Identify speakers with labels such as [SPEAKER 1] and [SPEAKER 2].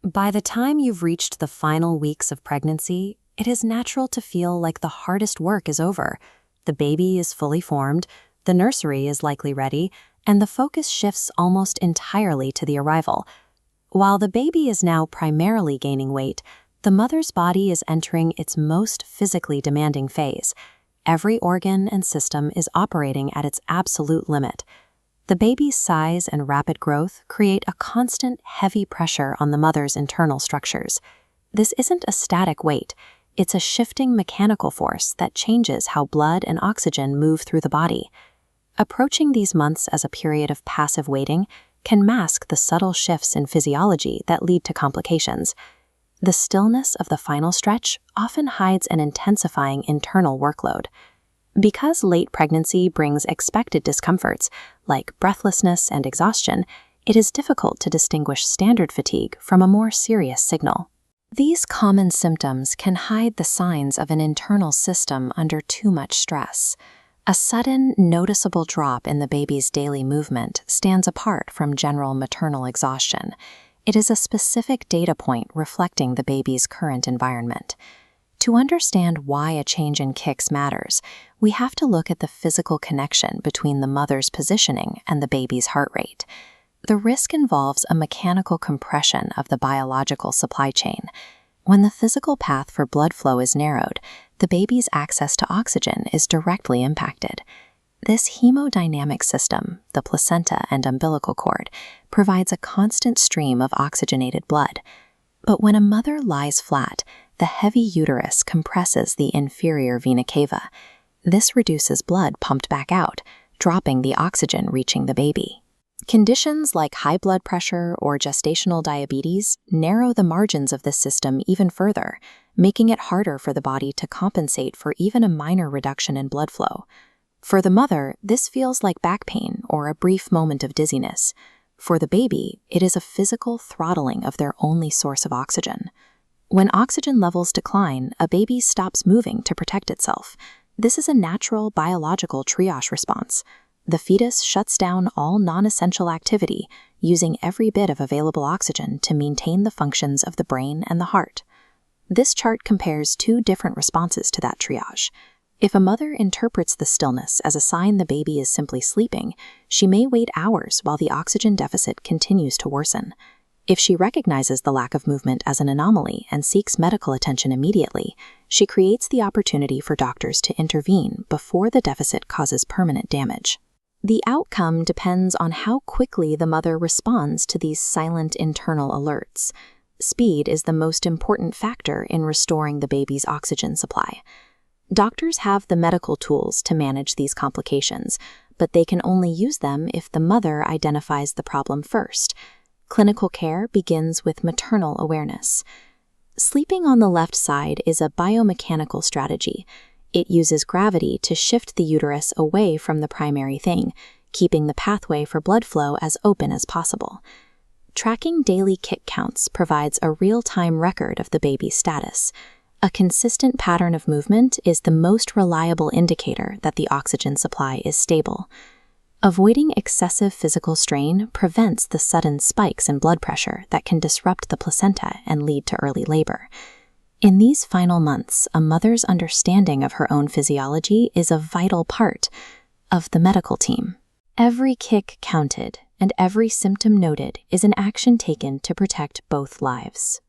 [SPEAKER 1] By the time you've reached the final weeks of pregnancy, it is natural to feel like the hardest work is over. The baby is fully formed, the nursery is likely ready, and the focus shifts almost entirely to the arrival. While the baby is now primarily gaining weight, the mother's body is entering its most physically demanding phase. Every organ and system is operating at its absolute limit. The baby's size and rapid growth create a constant, heavy pressure on the mother's internal structures. This isn't a static weight, it's a shifting mechanical force that changes how blood and oxygen move through the body. Approaching these months as a period of passive waiting can mask the subtle shifts in physiology that lead to complications. The stillness of the final stretch often hides an intensifying internal workload. Because late pregnancy brings expected discomforts, like breathlessness and exhaustion, it is difficult to distinguish standard fatigue from a more serious signal. These common symptoms can hide the signs of an internal system under too much stress. A sudden, noticeable drop in the baby's daily movement stands apart from general maternal exhaustion. It is a specific data point reflecting the baby's current environment. To understand why a change in kicks matters, we have to look at the physical connection between the mother's positioning and the baby's heart rate. The risk involves a mechanical compression of the biological supply chain. When the physical path for blood flow is narrowed, the baby's access to oxygen is directly impacted. This hemodynamic system, the placenta and umbilical cord, provides a constant stream of oxygenated blood. But when a mother lies flat, the heavy uterus compresses the inferior vena cava. This reduces blood pumped back out, dropping the oxygen reaching the baby. Conditions like high blood pressure or gestational diabetes narrow the margins of this system even further, making it harder for the body to compensate for even a minor reduction in blood flow. For the mother, this feels like back pain or a brief moment of dizziness. For the baby, it is a physical throttling of their only source of oxygen. When oxygen levels decline, a baby stops moving to protect itself. This is a natural biological triage response. The fetus shuts down all non-essential activity, using every bit of available oxygen to maintain the functions of the brain and the heart. This chart compares two different responses to that triage. If a mother interprets the stillness as a sign the baby is simply sleeping, she may wait hours while the oxygen deficit continues to worsen. If she recognizes the lack of movement as an anomaly and seeks medical attention immediately, she creates the opportunity for doctors to intervene before the deficit causes permanent damage. The outcome depends on how quickly the mother responds to these silent internal alerts. Speed is the most important factor in restoring the baby's oxygen supply. Doctors have the medical tools to manage these complications, but they can only use them if the mother identifies the problem first. Clinical care begins with maternal awareness. Sleeping on the left side is a biomechanical strategy. It uses gravity to shift the uterus away from the primary thing, keeping the pathway for blood flow as open as possible. Tracking daily kick counts provides a real-time record of the baby's status. A consistent pattern of movement is the most reliable indicator that the oxygen supply is stable. Avoiding excessive physical strain prevents the sudden spikes in blood pressure that can disrupt the placenta and lead to early labor. In these final months, a mother's understanding of her own physiology is a vital part of the medical team. Every kick counted and every symptom noted is an action taken to protect both lives.